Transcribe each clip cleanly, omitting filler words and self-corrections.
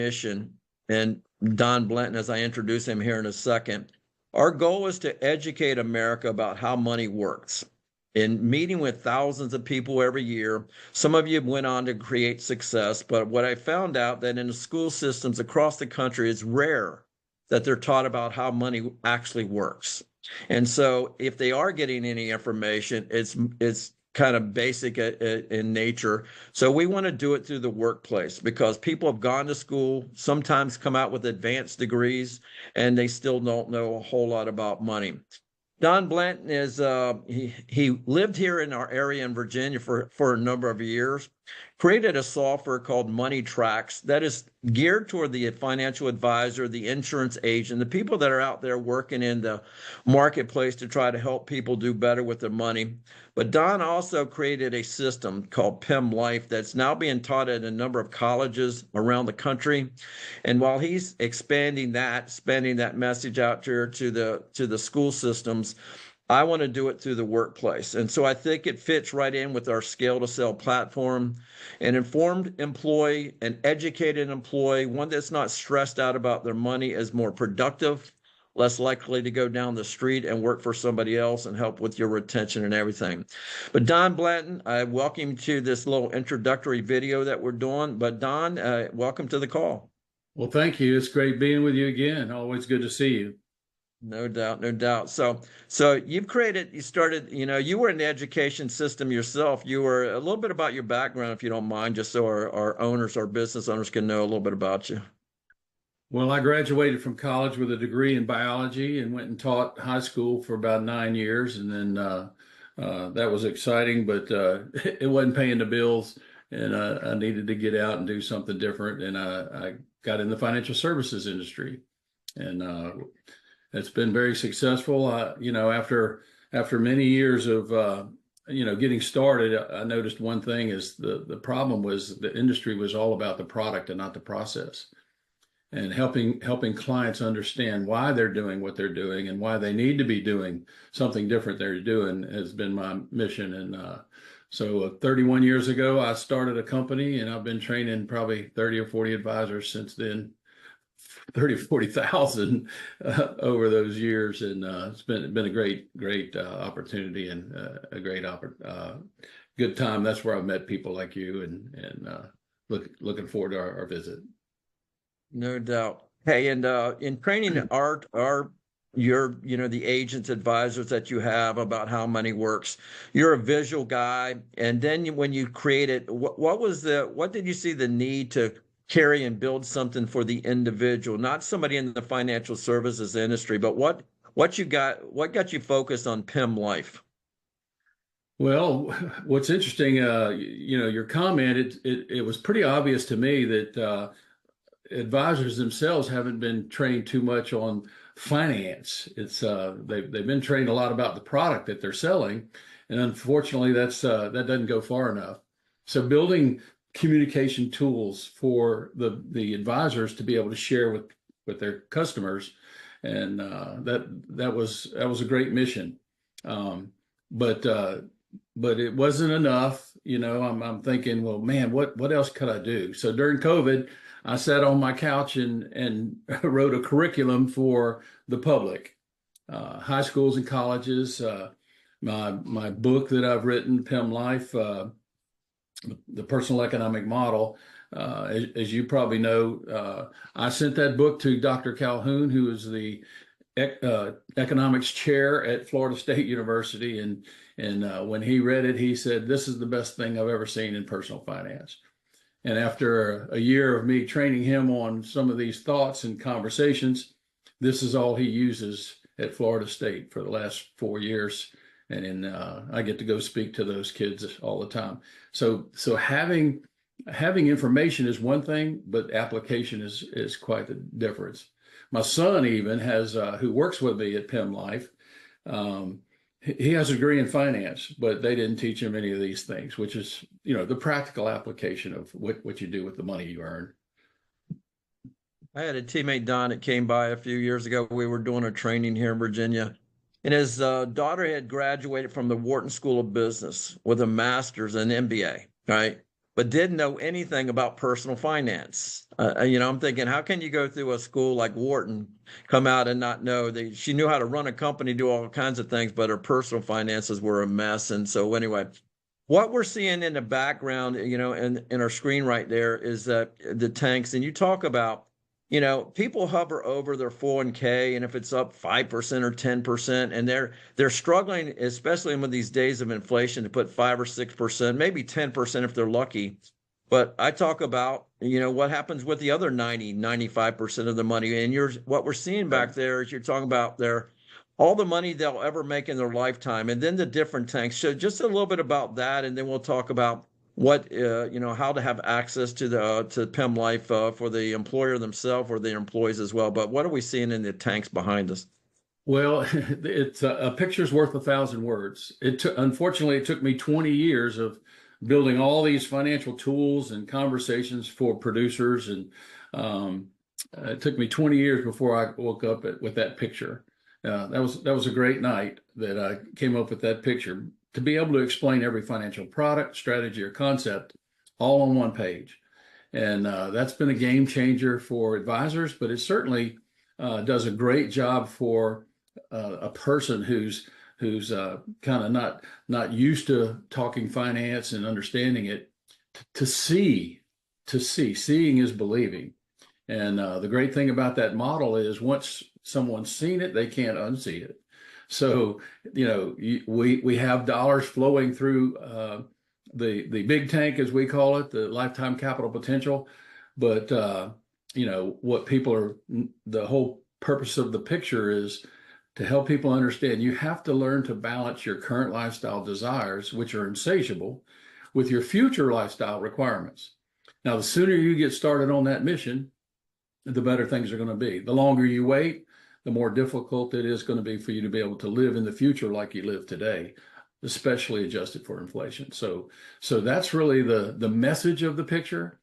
mission, and Don Blanton, as I introduce him here in a second, our goal is to educate America about how money works. In meeting with thousands of people every year, some of you went on to create success, but what I found out that in the school systems across the country, it's rare that they're taught about how money actually works. And so if they are getting any information, it's kind of basic in nature. So we want to do it through the workplace because people have gone to school, sometimes come out with advanced degrees, and they still don't know a whole lot about money. Don Blanton is he lived here in our area in Virginia for a number of years, created a software called Money Tracks that is geared toward the financial advisor, the insurance agent, the people that are out there working in the marketplace to try to help people do better with their money. But Don also created a system called PIM Life that's now being taught at a number of colleges around the country. And while he's expanding that, spreading that message out here to the school systems, I want to do it through the workplace. And so I think it fits right in with our Scale to Sell platform. An informed employee, an educated employee, one that's not stressed out about their money, is more productive, less likely to go down the street and work for somebody else and help with your retention and everything. But Don Blanton, I welcome you to this little introductory video that we're doing. But Don, welcome to the call. Well, thank you. It's great being with you again. Always good to see you. No doubt, no doubt. So you started, you were in the education system yourself. You were a little bit about your background, if you don't mind, just so our business owners can know a little bit about you. Well, I graduated from college with a degree in biology and went and taught high school for about 9 years. And then that was exciting, but it wasn't paying the bills. And I needed to get out and do something different. And I got in the financial services industry. And it's been very successful. After many years of getting started, I noticed one thing is the problem was the industry was all about the product and not the process, and helping clients understand why they're doing what they're doing and why they need to be doing something different they're doing has been my mission. And so 31 years ago, I started a company, and I've been training probably 30 or 40 advisors since then. 30, 40,000 over those years. And it's been a great opportunity and a great good time. That's where I've met people like you, and looking forward to our visit. No doubt. Hey, and in training the agents, advisors that you have about how money works, you're a visual guy. And then when you created, what did you see the need to carry and build something for the individual, not somebody in the financial services industry, but what got you focused on PIM Life? Well, what's interesting, your comment, it was pretty obvious to me that advisors themselves haven't been trained too much on finance. It's they've been trained a lot about the product that they're selling, and unfortunately, that doesn't go far enough. So building communication tools for the advisors to be able to share with their customers, and that was a great mission. But it wasn't enough. I'm thinking, well, man, what else could I do? So during COVID, I sat on my couch and wrote a curriculum for the public, high schools and colleges. My book that I've written, PIM Life, the personal economic model, as you probably know, I sent that book to Dr. Calhoun, who is the economics chair at Florida State University, and when he read it, he said, "This is the best thing I've ever seen in personal finance." And after a year of me training him on some of these thoughts and conversations, this is all he uses at Florida State for the last 4 years. And I get to go speak to those kids all the time. So having information is one thing, but application is quite the difference. My son even has, who works with me at PIM Life, he has a degree in finance, but they didn't teach him any of these things, which is, the practical application of what you do with the money you earn. I had a teammate, Don, that came by a few years ago. We were doing a training here in Virginia, and his daughter had graduated from the Wharton School of Business with a master's and MBA, right? but didn't know anything about personal finance. I'm thinking, how can you go through a school like Wharton, come out and not know that she knew how to run a company, do all kinds of things, but her personal finances were a mess. And so anyway, what we're seeing in the background, in our screen right there is that the tanks, and you talk about, people hover over their 401k, and if it's up 5% or 10%, and they're struggling, especially in these days of inflation, to put 5 or 6%, maybe 10% if they're lucky. But I talk about, what happens with the other 95% of the money. And what we're seeing back there is you're talking about all the money they'll ever make in their lifetime, and then the different tanks. So just a little bit about that, and then we'll talk about how to have access to PEM Life for the employer themselves or the employees as well. But what are we seeing in the tanks behind us? Well, it's a picture's worth 1,000 words. Unfortunately, it took me 20 years of building all these financial tools and conversations for producers, and it took me 20 years before I woke up with that picture. That was a great night that I came up with that picture, to be able to explain every financial product, strategy, or concept all on one page. And that's been a game changer for advisors, but it certainly does a great job for a person who's kind of not used to talking finance and understanding it, to seeing is believing. And the great thing about that model is, once someone's seen it, they can't unsee it. So, we have dollars flowing through the big tank, as we call it, the lifetime capital potential. But, the whole purpose of the picture is to help people understand you have to learn to balance your current lifestyle desires, which are insatiable, with your future lifestyle requirements. Now, the sooner you get started on that mission, the better things are going to be. The longer you wait, the more difficult it is going to be for you to be able to live in the future like you live today, especially adjusted for inflation. So that's really the message of the picture.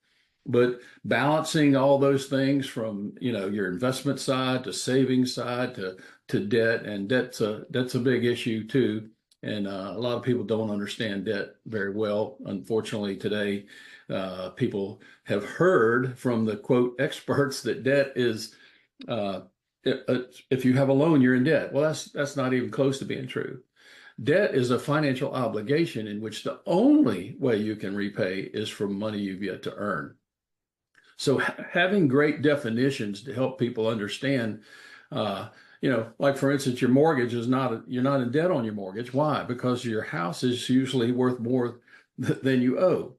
But balancing all those things, from your investment side to savings side to debt, and debt's a big issue too. And a lot of people don't understand debt very well. Unfortunately, today, people have heard from the quote experts that debt is, if you have a loan, you're in debt. Well, that's not even close to being true. Debt is a financial obligation in which the only way you can repay is from money you've yet to earn. So having great definitions to help people understand, like for instance, your mortgage is you're not in debt on your mortgage. Why? Because your house is usually worth more than you owe.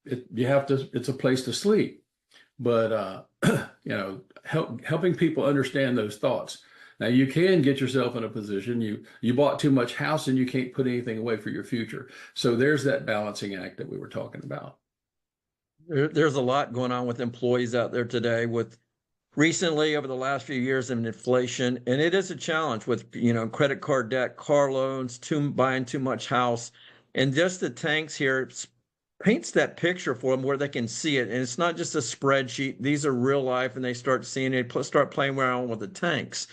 It's a place to sleep. But, helping people understand those thoughts. Now, you can get yourself in a position, you bought too much house and you can't put anything away for your future. So there's that balancing act that we were talking about. There's a lot going on with employees out there today, with recently over the last few years of inflation. And it is a challenge with, credit card debt, car loans, buying too much house. And just the tanks here paints that picture for them where they can see it. And it's not just a spreadsheet. These are real life, and they start seeing it, start playing around with the tanks,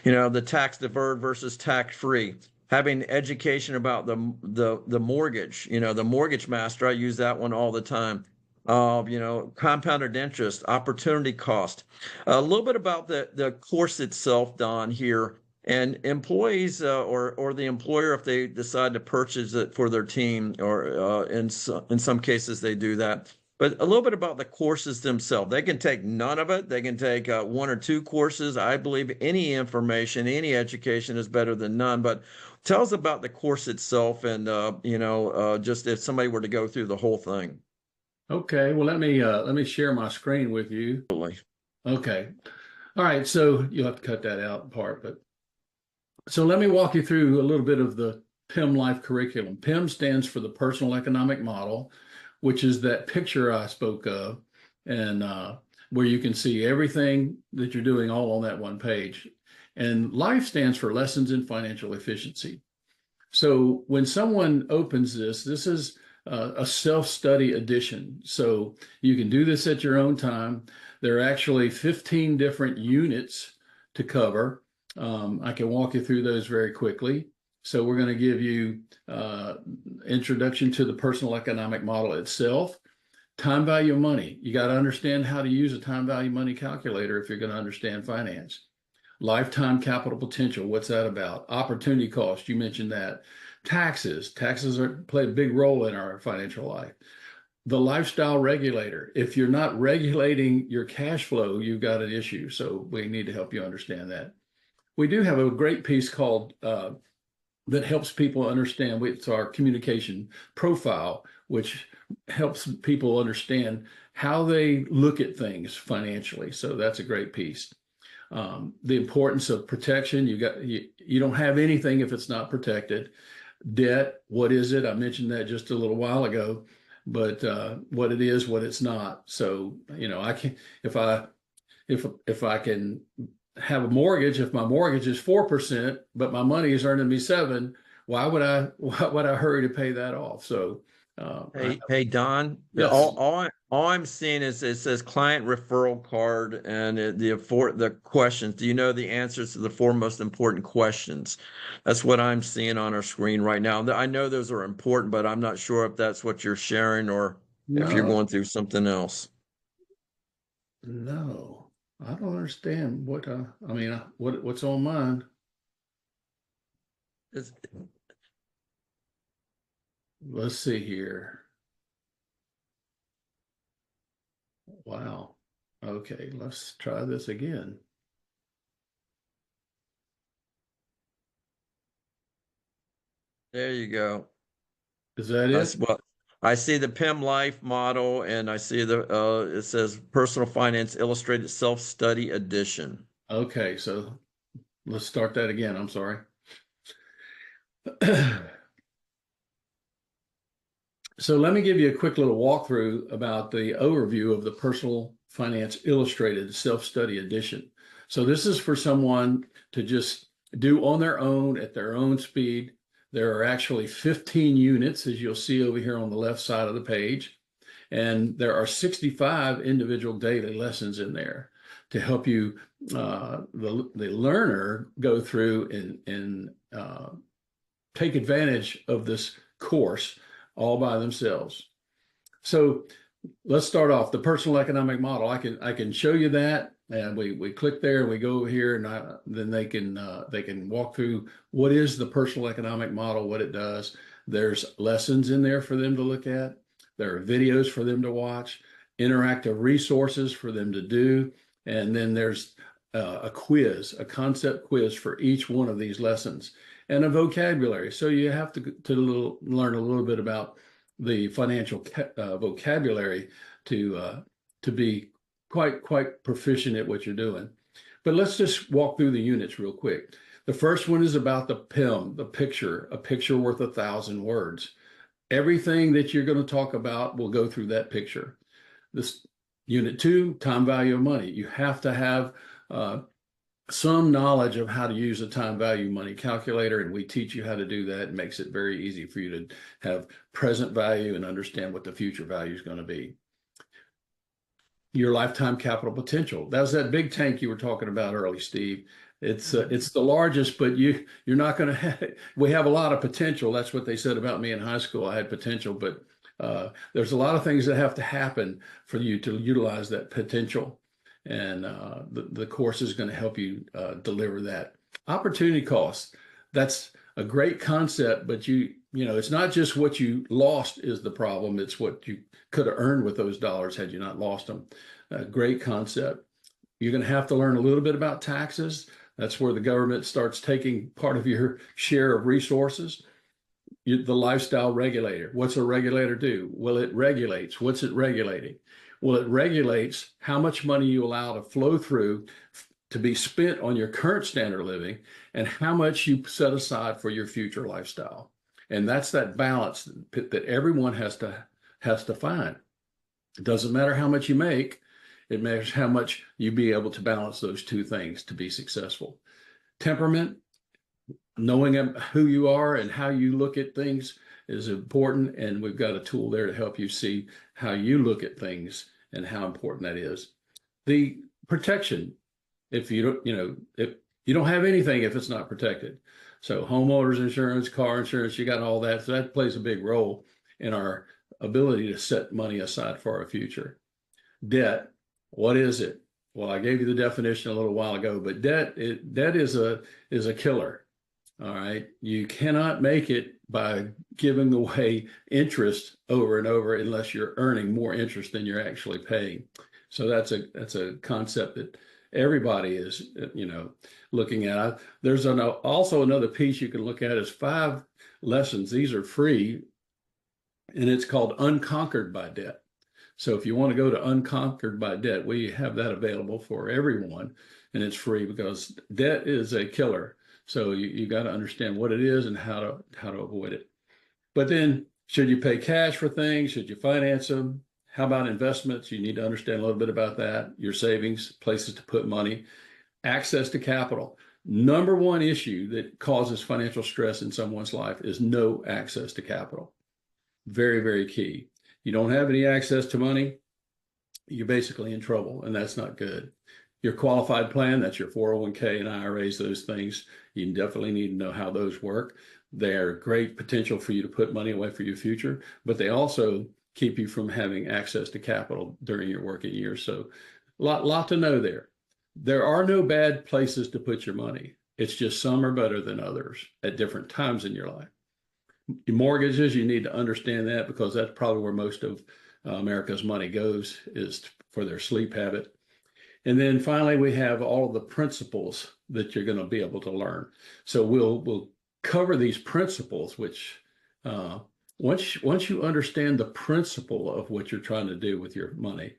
the tax deferred versus tax free, having education about the mortgage, the mortgage master. I use that one all the time. Compounded interest, opportunity cost, a little bit about the course itself, Don, here. And employees or the employer, if they decide to purchase it for their team, or in some cases they do that. But a little bit about the courses themselves. They can take none of it. They can take 1 or 2 courses. I believe any information, any education is better than none. But tell us about the course itself, and just if somebody were to go through the whole thing. Okay, well, let me share my screen with you. Okay, all right. So you'll have to cut that out part, but. So let me walk you through a little bit of the PEM Life curriculum. PEM stands for the Personal Economic Model, which is that picture I spoke of, and where you can see everything that you're doing all on that one page. And LIFE stands for Lessons in Financial Efficiency. So when someone opens this is a self-study edition. So you can do this at your own time. There are actually 15 different units to cover. I can walk you through those very quickly. So we're going to give you introduction to the personal economic model itself. Time value of money. You got to understand how to use a time value money calculator if you're going to understand finance. Lifetime capital potential. What's that about? Opportunity cost. You mentioned that. Taxes. Taxes play a big role in our financial life. The lifestyle regulator. If you're not regulating your cash flow, you've got an issue. So we need to help you understand that. We do have a great piece called that helps people understand. It's our communication profile, which helps people understand how they look at things financially. So that's a great piece. The importance of protection. You don't have anything if it's not protected. Debt, what is it? I mentioned that just a little while ago, but what it is, what it's not. So, I can, if I can have a mortgage, if my mortgage is 4%, but my money is earning me 7%, why would I hurry to pay that off? So, Hey, Don. yes. All I'm seeing is it says client referral card and the questions. Do you know the answers to the 4 most important questions? That's what I'm seeing on our screen right now. I know those are important, but I'm not sure if that's what you're sharing or if you're No, going through something else. no, I don't understand what's on mine. It's- Let's see here. Wow. Okay, let's try this again. There you go. Is that That's it? what I see, the PIM Life model, and I see it says Personal Finance Illustrated Self-Study Edition. Okay, so let's start that again. I'm sorry. So let me give you a quick little walkthrough about the overview of the Personal Finance Illustrated Self-Study Edition. So this is for someone to just do on their own at their own speed. There are actually 15 units, as you'll see over here on the left side of the page. And there are 65 individual daily lessons in there to help you, the learner, go through and take advantage of this course all by themselves. So let's start off the personal economic model. I can show you that, and we click there and we go over here, and then they can walk through what is the personal economic model, what it does. There's lessons in there for them to look at. There are videos for them to watch, interactive resources for them to do, and then there's a quiz, a concept quiz for each one of these lessons, and a vocabulary. So you have to learn a little bit about the financial vocabulary to be quite proficient at what you're doing. But let's just walk through the units real quick. The first one is about the PIM, the picture, a picture worth 1,000 words. Everything that you're going to talk about will go through that picture. This unit 2, time value of money. You have to have some knowledge of how to use a time value money calculator, and we teach you how to do that. It makes it very easy for you to have present value and understand what the future value is going to be. Your lifetime capital potential. That was that big tank you were talking about early, Steve. It's the largest, but you're not going to have. We have a lot of potential. That's what they said about me in high school. I had potential, but there's a lot of things that have to happen for you to utilize that potential. And the course is going to help you deliver that. Opportunity costs. That's a great concept, but it's not just what you lost is the problem. It's what you could have earned with those dollars had you not lost them. Great concept. You're going to have to learn a little bit about taxes. That's where the government starts taking part of your share of resources. The lifestyle regulator. What's a regulator do? Well, it regulates. What's it regulating? Well, it regulates how much money you allow to flow through to be spent on your current standard of living and how much you set aside for your future lifestyle. And that's that balance that everyone has to find. It doesn't matter how much you make. It matters how much you be able to balance those two things to be successful. Temperament, knowing who you are and how you look at things is important. And we've got a tool there to help you see how you look at things and how important that is. The protection, if you don't, if You don't have anything if it's not protected. So homeowners insurance, car insurance, you got all that. So that plays a big role in our ability to set money aside for our future. Debt, what is it? Well, I gave you the definition a little while ago, but debt is a killer. All right. You cannot make it by giving away interest over and over unless you're earning more interest than you're actually paying. So that's a concept that everybody is, looking at. There's also another piece you can look at is 5 lessons. These are free, and it's called Unconquered by Debt. So if you want to go to Unconquered by Debt, we have that available for everyone, and it's free because debt is a killer. So you got to understand what it is and how to avoid it. But then, should you pay cash for things? Should you finance them? How about investments? You need to understand a little bit about that. Your savings, places to put money, access to capital. Number one issue that causes financial stress in someone's life is no access to capital. Very, very key. You don't have any access to money, you're basically in trouble, and that's not good. Your qualified plan, that's your 401k and IRAs, those things, you definitely need to know how those work. They're great potential for you to put money away for your future, but they also keep you from having access to capital during your working years. So lot to know there. There are no bad places to put your money. It's just some are better than others at different times in your life. Your mortgages, you need to understand that because that's probably where most of America's money goes, is for their sleep habit. And then finally, we have all of the principles that you're going to be able to learn. So we'll cover these principles, which once you understand the principle of what you're trying to do with your money,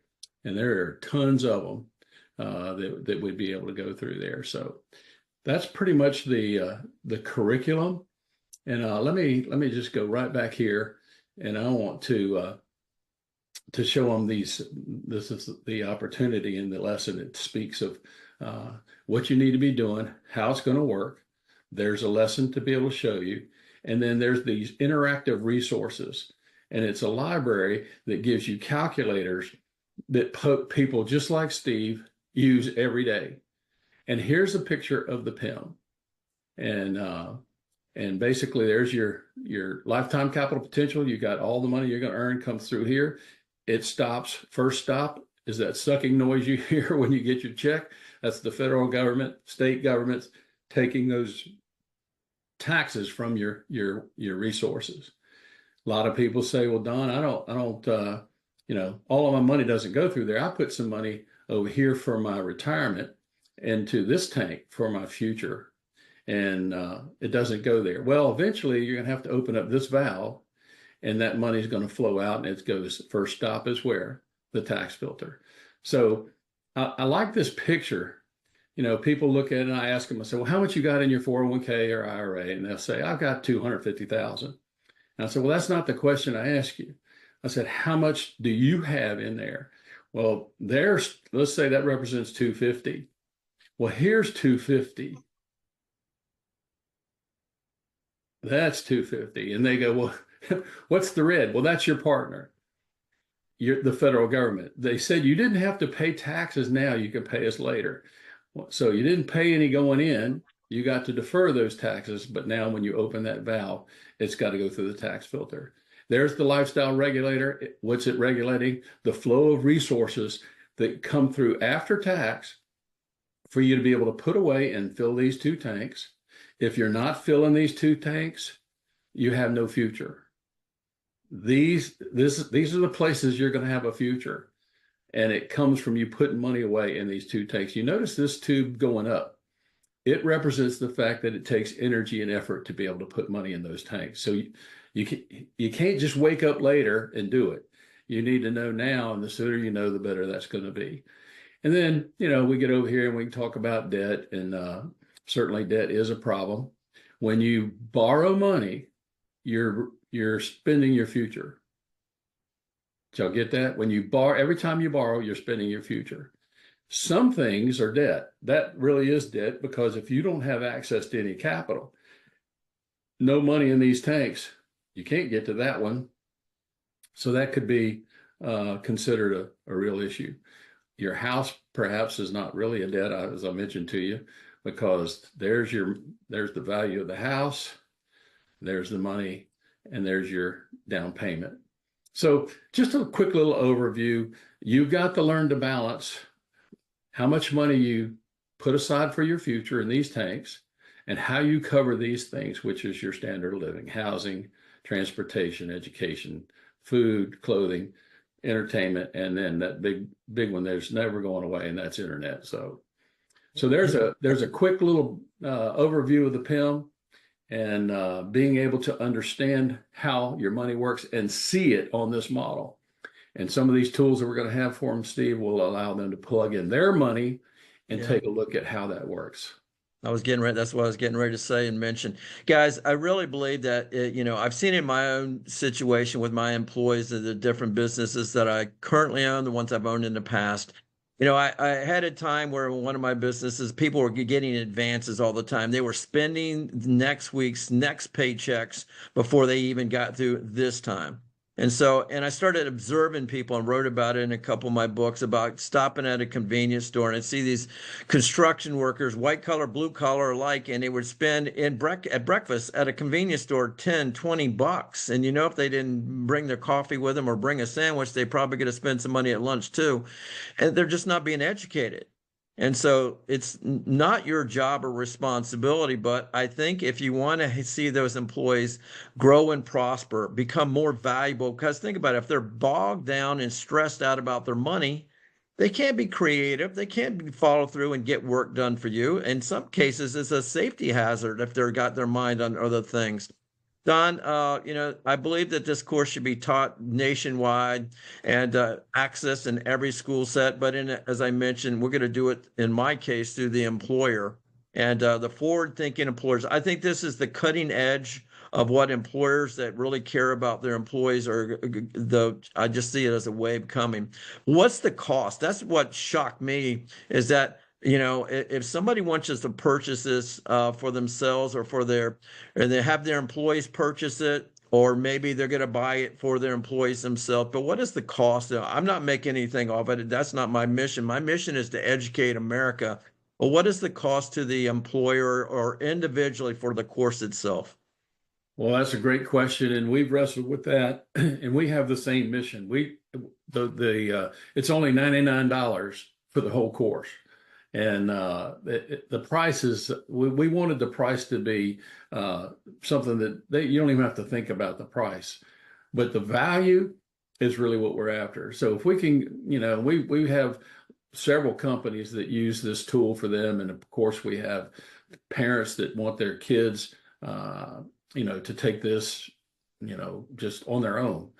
and there are tons of them that we'd be able to go through there. So that's pretty much the curriculum. And let me just go right back here, and I want to show them these. This is the opportunity in the lesson. It speaks of what you need to be doing, how it's going to work. There's a lesson to be able to show you, and then there's these interactive resources, and it's a library that gives you calculators that people just like Steve use every day. And here's a picture of the PIM, and basically there's your lifetime capital potential. You got all the money you're going to earn comes through here. It stops. First stop is that sucking noise you hear when you get your check. That's the federal government, state governments taking those taxes from your resources. A lot of people say, well, Don, I don't all of my money doesn't go through there. I put some money over here for my retirement into this tank for my future, and it doesn't go there. Well, eventually you're going to have to open up this valve, and that money is going to flow out, and it goes, first stop is where? The tax filter. So I like this picture. People look at it, and I ask them, I say, well, how much you got in your 401k or IRA? And they'll say, I've got 250,000. And I said, well, that's not the question I asked you. I said, how much do you have in there? Well, let's say that represents 250. Well, here's 250. That's 250. And they go, well, what's the red? Well, that's your partner. You're the federal government. They said you didn't have to pay taxes now, you can pay us later. So you didn't pay any going in, you got to defer those taxes, but now when you open that valve, it's got to go through the tax filter. There's the lifestyle regulator. What's it regulating? The flow of resources that come through after tax for you to be able to put away and fill these 2 tanks. If you're not filling these 2 tanks, you have no future. These are the places you're going to have a future. And it comes from you putting money away in these 2 tanks. You notice this tube going up. It represents the fact that it takes energy and effort to be able to put money in those tanks. So you can't just wake up later and do it. You need to know now, and the sooner you know, the better that's going to be. And then, we get over here and we can talk about debt, and certainly debt is a problem. When you borrow money, you're spending your future. Did y'all get that? When you borrow, every time you borrow, you're spending your future. Some things are debt. That really is debt, because if you don't have access to any capital, no money in these tanks, you can't get to that one. So that could be considered a real issue. Your house perhaps is not really a debt, as I mentioned to you, because there's the value of the house, there's the money, and there's your down payment. So just a quick little overview. You've got to learn to balance how much money you put aside for your future in these tanks and how you cover these things, which is your standard of living, housing, transportation, education, food, clothing, entertainment, and then that big one there's never going away, and that's internet. So there's a quick little overview of the PIM, and being able to understand how your money works and see it on this model. And some of these tools that we're going to have for them, Steve, will allow them to plug in their money and take a look at how that works. That's what I was getting ready to say and mention. Guys, I really believe that, I've seen in my own situation with my employees of the different businesses that I currently own, the ones I've owned in the past. I had a time where one of my businesses, people were getting advances all the time. They were spending next week's next paychecks before they even got through this time. And I started observing people and wrote about it in a couple of my books about stopping at a convenience store, and I'd see these construction workers, white collar, blue collar alike, and they would spend at breakfast at a convenience store 10, $20. And if they didn't bring their coffee with them or bring a sandwich, they probably going to spend some money at lunch too. And they're just not being educated. And so it's not your job or responsibility, but I think if you want to see those employees grow and prosper, become more valuable, because think about it, if they're bogged down and stressed out about their money, they can't be creative. They can't follow through and get work done for you. In some cases, it's a safety hazard if they've got their mind on other things. Don, I believe that this course should be taught nationwide and accessed in every school set. But as I mentioned, we're going to do it, in my case, through the employer and the forward-thinking employers. I think this is the cutting edge of what employers that really care about their employees I just see it as a wave coming. What's the cost? That's what shocked me, is that if somebody wants us to purchase this for themselves or they have their employees purchase it, or maybe they're going to buy it for their employees themselves. But what is the cost? I'm not making anything off it. That's not my mission. My mission is to educate America. But what is the cost to the employer or individually for the course itself? Well, that's a great question, and we've wrestled with that, and we have the same mission. It's only $99 for the whole course. And the price is, we wanted the price to be something that you don't even have to think about the price, but the value is really what we're after. So if we can, we have several companies that use this tool for them. And of course, we have parents that want their kids, to take this, just on their own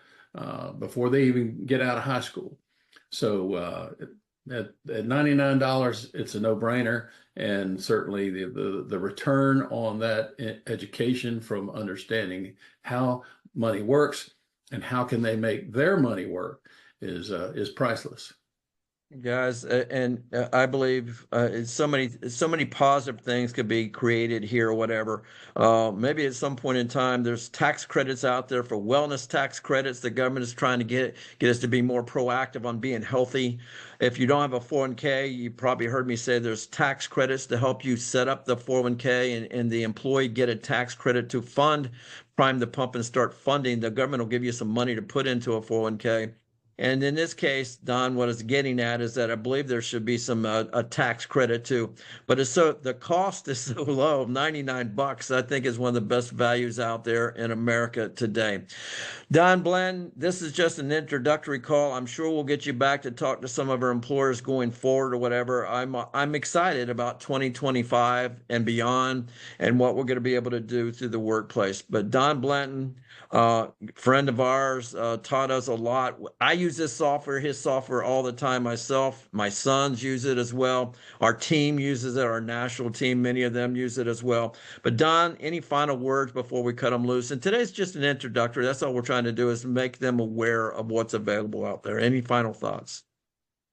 before they even get out of high school. So at $99, it's a no-brainer, and certainly the return on that education from understanding how money works and how can they make their money work is priceless. Guys, and I believe so many positive things could be created here or whatever. Maybe at some point in time, there's tax credits out there for wellness tax credits. The government is trying to get us to be more proactive on being healthy. If you don't have a 401k, you probably heard me say there's tax credits to help you set up the 401k, and the employee get a tax credit to prime the pump and start funding. The government will give you some money to put into a 401k. And in this case, Don, what it's getting at is that I believe there should be some a tax credit too. But the cost is so low, $99, I think is one of the best values out there in America today. Don Blanton, this is just an introductory call. I'm sure we'll get you back to talk to some of our employers going forward or whatever. I'm excited about 2025 and beyond and what we're going to be able to do through the workplace. But Don Blanton, friend of ours, taught us a lot. I use his software all the time myself. My sons use it as well. Our team uses it, our national team, many of them use it as well. But Don, any final words before we cut them loose? And today's just an introductory. That's all we're trying to do, is make them aware of what's available out there. Any final thoughts?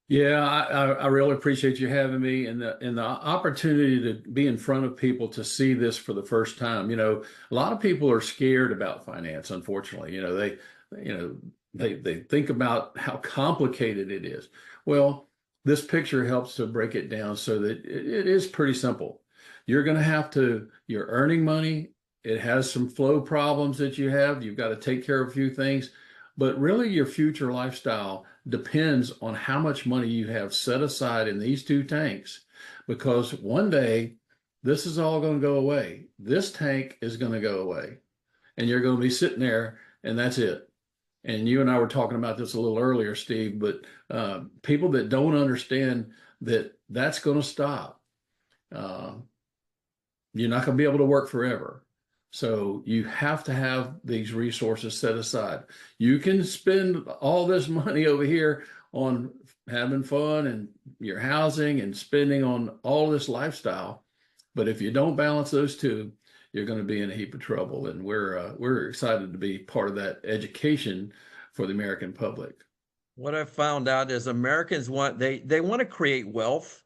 Yeah, I really appreciate you having me, and the opportunity to be in front of people to see this for the first time. A lot of people are scared about finance, unfortunately. They think about how complicated it is. Well, this picture helps to break it down so that it is pretty simple. You're going to have to, you're earning money. It has some flow problems that you have. You've got to take care of a few things, but really your future lifestyle depends on how much money you have set aside in these two tanks, because one day this is all going to go away. This tank is going to go away, and you're going to be sitting there, and that's it. And you and I were talking about this a little earlier, Steve, but people that don't understand that that's going to stop. Uh, you're not going to be able to work forever. So you have to have these resources set aside. You can spend all this money over here on having fun and your housing and spending on all this lifestyle, but if you don't balance those two, you're going to be in a heap of trouble. And we're excited to be part of that education for the American public. What I found out is Americans they want to create wealth,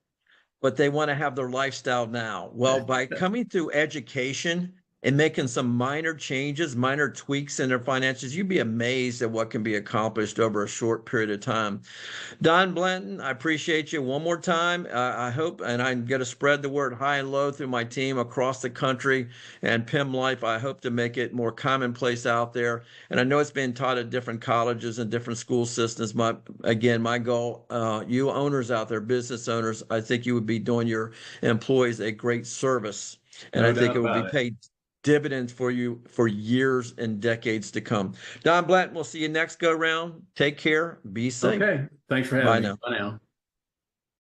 but they want to have their lifestyle now. Well, by coming through education and making some minor changes, minor tweaks in their finances, you'd be amazed at what can be accomplished over a short period of time. Don Blanton, I appreciate you one more time. I hope, and I'm going to spread the word high and low through my team across the country and PIM Life. I hope to make it more commonplace out there. And I know it's being taught at different colleges and different school systems. My goal, you owners out there, business owners, I think you would be doing your employees a great service. And No I think doubt it would be about it. paid dividends for you for years and decades to come. Don Blanton, we'll see you next go round. Take care. Be safe. Okay. Thanks for Bye having me. now. Bye now.